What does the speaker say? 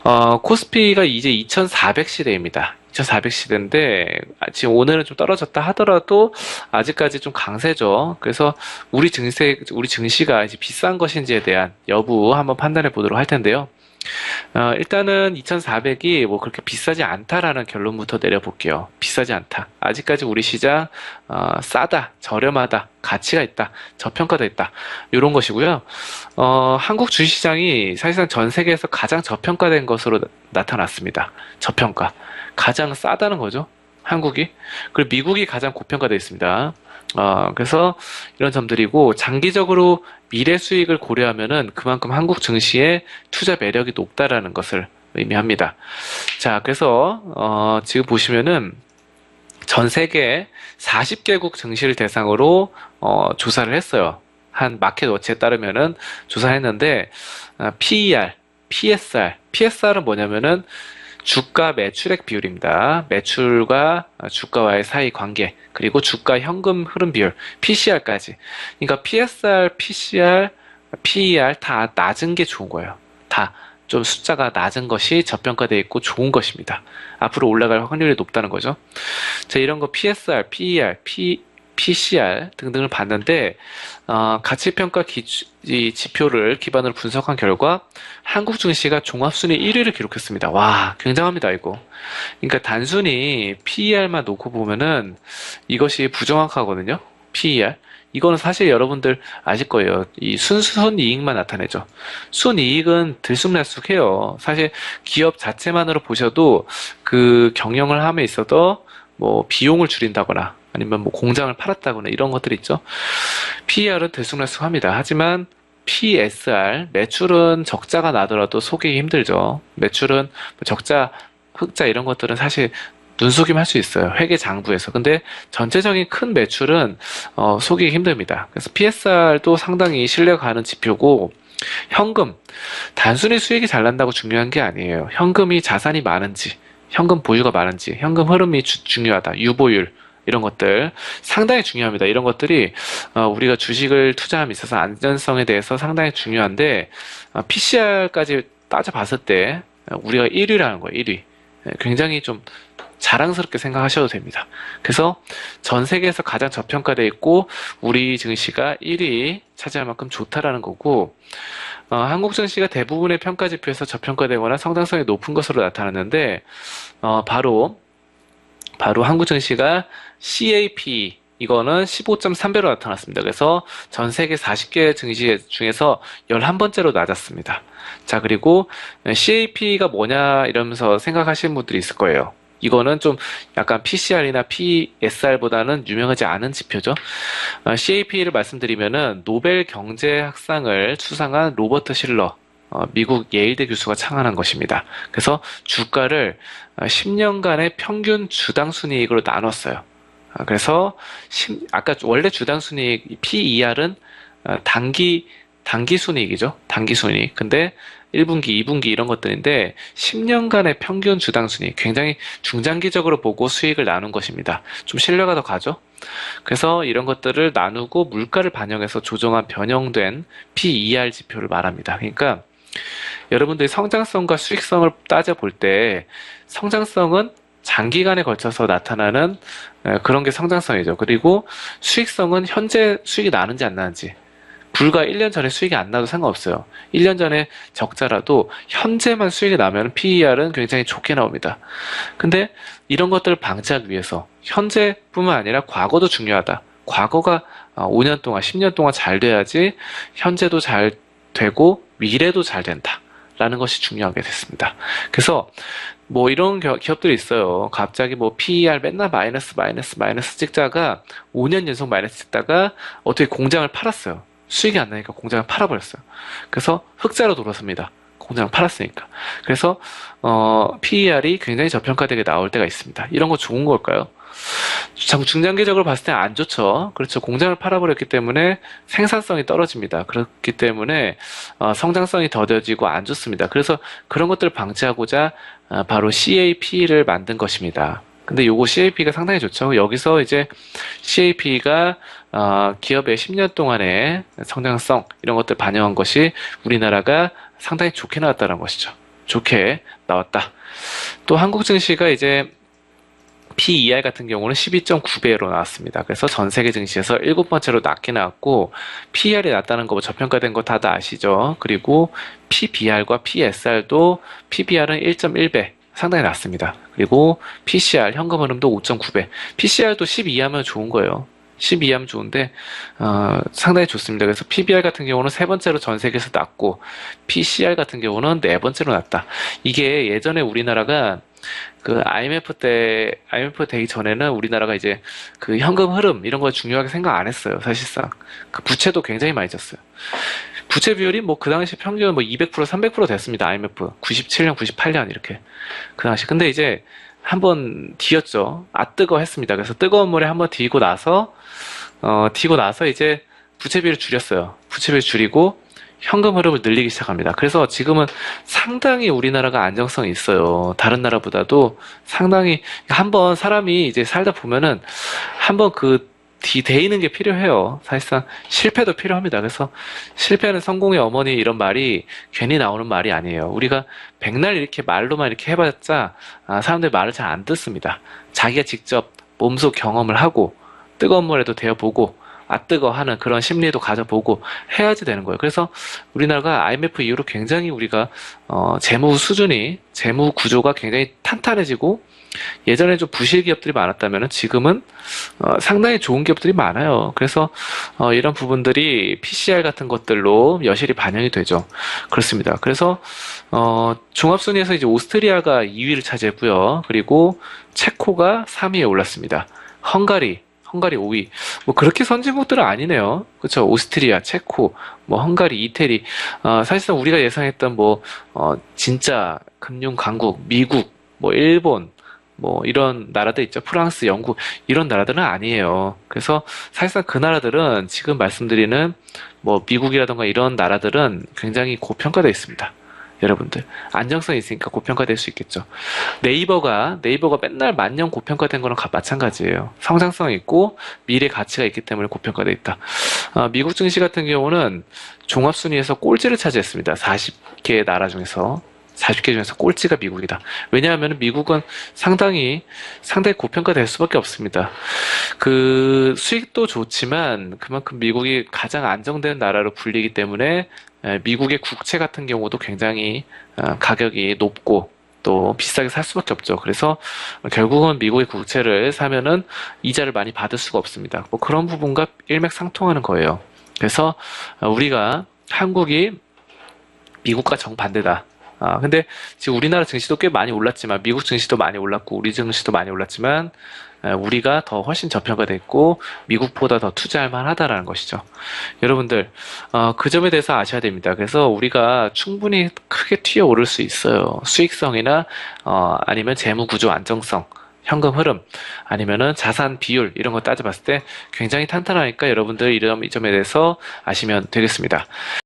코스피가 이제 2400시대입니다. 2400시대인데, 지금 오늘은 좀 떨어졌다 하더라도, 아직까지 좀 강세죠. 그래서, 우리 증시가 이제 비싼 것인지에 대한 여부 한번 판단해 보도록 할 텐데요. 일단은 2400이 뭐 그렇게 비싸지 않다라는 결론부터 내려볼게요. 비싸지 않다. 아직까지 우리 시장, 싸다, 저렴하다, 가치가 있다, 저평가돼 있다. 이런 것이고요. 한국 주식시장이 사실상 전 세계에서 가장 저평가된 것으로 나타났습니다. 저평가. 가장 싸다는 거죠. 한국이. 그리고 미국이 가장 고평가되어 있습니다. 그래서 이런 점들이고, 장기적으로 미래 수익을 고려하면은 그만큼 한국 증시의 투자 매력이 높다라는 것을 의미합니다. 자, 그래서, 지금 보시면은 전 세계 40개국 증시를 대상으로, 조사를 했어요. 한 마켓워치에 따르면은 조사를 했는데, PER, PSR은 뭐냐면은 주가 매출액 비율입니다. 매출과 주가와의 사이 관계, 그리고 주가 현금 흐름 비율, PCR까지. 그러니까 PSR, PCR, PER 다 낮은 게 좋은 거예요. 다 좀 숫자가 낮은 것이 저평가되어 있고 좋은 것입니다. 앞으로 올라갈 확률이 높다는 거죠. 자, 이런 거 PSR, PER, PCR 등등을 봤는데, 가치평가 이 지표를 기반으로 분석한 결과 한국 증시가 종합순위 1위를 기록했습니다. 와, 굉장합니다, 이거. 그러니까 단순히 PER만 놓고 보면은 이것이 부정확하거든요. PER. 이거는 사실 여러분들 아실 거예요. 이 순이익만 나타내죠. 순이익은 들쑥날쑥해요. 사실 기업 자체만으로 보셔도 그 경영을 함에 있어도 뭐 비용을 줄인다거나 아니면 뭐 공장을 팔았다거나 이런 것들이 있죠. PER은 들쑥날쑥합니다. 하지만 PSR, 매출은 적자가 나더라도 속이기 힘들죠. 매출은 뭐 적자, 흑자 이런 것들은 사실 눈속임 할 수 있어요. 회계 장부에서. 근데 전체적인 큰 매출은 속이기 힘듭니다. 그래서 PSR도 상당히 신뢰가 가는 지표고, 현금, 단순히 수익이 잘 난다고 중요한 게 아니에요. 현금이 자산이 많은지, 현금 보유가 많은지, 현금 흐름이 중요하다. 유보율, 이런 것들 상당히 중요합니다. 이런 것들이 우리가 주식을 투자함에 있어서 안전성에 대해서 상당히 중요한데, PCR까지 따져봤을 때 우리가 1위라는 거예요. 1위. 굉장히 좀 자랑스럽게 생각하셔도 됩니다. 그래서 전 세계에서 가장 저평가되어 있고 우리 증시가 1위 차지할 만큼 좋다라는 거고, 한국 증시가 대부분의 평가 지표에서 저평가되거나 성장성이 높은 것으로 나타났는데, 바로 한국 증시가 CAP, 이거는 15.3배로 나타났습니다. 그래서 전 세계 40개 증시 중에서 11번째로 낮았습니다. 자, 그리고 CAP가 뭐냐 이러면서 생각하시는 분들이 있을 거예요. 이거는 좀 약간 PCR이나 PSR보다는 유명하지 않은 지표죠. CAP를 말씀드리면은 노벨 경제학상을 수상한 로버트 실러, 미국 예일대 교수가 창안한 것입니다. 그래서 주가를 10년간의 평균 주당 순이익으로 나눴어요. 그래서 아까 원래 주당 순이익 PER은 단기 순이익이죠. 단기 순이익. 근데 1분기, 2분기 이런 것들인데 10년간의 평균 주당 순이익, 굉장히 중장기적으로 보고 수익을 나눈 것입니다. 좀 신뢰가 더 가죠. 그래서 이런 것들을 나누고 물가를 반영해서 조정한 변형된 PER 지표를 말합니다. 그러니까 여러분들이 성장성과 수익성을 따져볼 때, 성장성은 장기간에 걸쳐서 나타나는 그런 게 성장성이죠. 그리고 수익성은 현재 수익이 나는지 안 나는지. 불과 1년 전에 수익이 안 나도 상관없어요. 1년 전에 적자라도 현재만 수익이 나면 PER은 굉장히 좋게 나옵니다. 근데 이런 것들을 방지하기 위해서 현재뿐만 아니라 과거도 중요하다. 과거가 5년 동안, 10년 동안 잘 돼야지 현재도 잘 되고 미래도 잘 된다. 라는 것이 중요하게 됐습니다. 그래서 뭐 이런 기업들이 있어요. 갑자기 뭐 PER 맨날 마이너스 찍다가 5년 연속 마이너스 찍다가 어떻게 공장을 팔았어요. 수익이 안 나니까 공장을 팔아버렸어요. 그래서 흑자로 돌아섭니다. 공장을 팔았으니까. 그래서 PER이 굉장히 저평가되게 나올 때가 있습니다. 이런 거 좋은 걸까요? 중장기적으로 봤을 때 안 좋죠. 그렇죠. 공장을 팔아버렸기 때문에 생산성이 떨어집니다. 그렇기 때문에 성장성이 더뎌지고 안 좋습니다. 그래서 그런 것들을 방지하고자 바로 CAP를 만든 것입니다. 근데 요거 CAP가 상당히 좋죠. 여기서 이제 CAP가 기업의 10년 동안의 성장성 이런 것들 반영한 것이 우리나라가 상당히 좋게 나왔다는 것이죠. 좋게 나왔다. 또 한국 증시가 이제 PER 같은 경우는 12.9배로 나왔습니다. 그래서 전 세계 증시에서 7번째로 낮게 나왔고, PER이 낮다는 거 뭐 저평가된 거 다들 아시죠? 그리고 PBR과 PSR도 PBR은 1.1배 상당히 낮습니다. 그리고 PCR 현금 흐름도 5.9배. PCR도 12하면 좋은 거예요. 12하면 좋은데 상당히 좋습니다. 그래서 PBR 같은 경우는 세 번째로 전 세계에서 낮고, PCR 같은 경우는 네 번째로 낮다. 이게 예전에 우리나라가 그 IMF 되기 전에는 우리나라가 이제 그 현금 흐름 이런 걸 중요하게 생각 안 했어요, 사실상. 그 부채도 굉장히 많이 졌어요. 부채 비율이 뭐 그 당시 평균 뭐 200%, 300% 됐습니다. IMF 97년, 98년 이렇게 그 당시. 근데 이제 한번 뒤었죠. 뜨거 했습니다. 그래서 뜨거운 물에 한번 뒤고 나서 이제 부채 비율을 줄였어요. 부채 비율 줄이고 현금 흐름을 늘리기 시작합니다. 그래서 지금은 상당히 우리나라가 안정성이 있어요. 다른 나라보다도 상당히 한번 사람이 이제 살다 보면은 한번 그 데이는 게 필요해요. 사실상 실패도 필요합니다. 그래서 실패는 성공의 어머니 이런 말이 괜히 나오는 말이 아니에요. 우리가 백날 이렇게 말로만 이렇게 해봤자 사람들이 말을 잘 안 듣습니다. 자기가 직접 몸소 경험을 하고 뜨거운 물에도 데워보고 뜨거 하는 그런 심리도 가져보고 해야지 되는 거예요. 그래서 우리나라가 IMF 이후로 굉장히 우리가 재무 구조가 굉장히 탄탄해지고, 예전에 좀 부실 기업들이 많았다면 지금은 상당히 좋은 기업들이 많아요. 그래서 이런 부분들이 PCR 같은 것들로 여실히 반영이 되죠. 그렇습니다. 그래서 종합순위에서 이제 오스트리아가 2위를 차지했고요. 그리고 체코가 3위에 올랐습니다. 헝가리 5위. 뭐 그렇게 선진국들은 아니네요. 그렇죠? 오스트리아, 체코, 뭐 헝가리, 이태리. 사실상 우리가 예상했던 진짜 금융 강국, 미국, 뭐 일본, 뭐 이런 나라들 있죠. 프랑스, 영국 이런 나라들은 아니에요. 그래서 사실상 그 나라들은 지금 말씀드리는 뭐 미국이라던가 이런 나라들은 굉장히 고평가되어 있습니다. 여러분들 안정성이 있으니까 고평가될 수 있겠죠. 네이버가 맨날 만년 고평가된 거랑 마찬가지예요. 성장성 있고 미래 가치가 있기 때문에 고평가돼 있다. 미국 증시 같은 경우는 종합순위에서 꼴찌를 차지했습니다. 40개 나라 중에서 40개 중에서 꼴찌가 미국이다. 왜냐하면 미국은 상당히 고평가될 수밖에 없습니다. 그 수익도 좋지만 그만큼 미국이 가장 안정된 나라로 불리기 때문에 미국의 국채 같은 경우도 굉장히 가격이 높고 또 비싸게 살 수밖에 없죠. 그래서 결국은 미국의 국채를 사면은 이자를 많이 받을 수가 없습니다. 뭐 그런 부분과 일맥상통하는 거예요. 그래서 한국이 미국과 정반대다. 근데 지금 우리나라 증시도 꽤 많이 올랐지만, 미국 증시도 많이 올랐고, 우리 증시도 많이 올랐지만, 우리가 더 훨씬 저평가돼 있고, 미국보다 더 투자할 만하다라는 것이죠. 여러분들, 그 점에 대해서 아셔야 됩니다. 그래서 우리가 충분히 크게 튀어오를 수 있어요. 수익성이나, 아니면 재무 구조 안정성, 현금 흐름, 아니면은 자산 비율, 이런 거 따져봤을 때 굉장히 탄탄하니까 여러분들 이 점에 대해서 아시면 되겠습니다.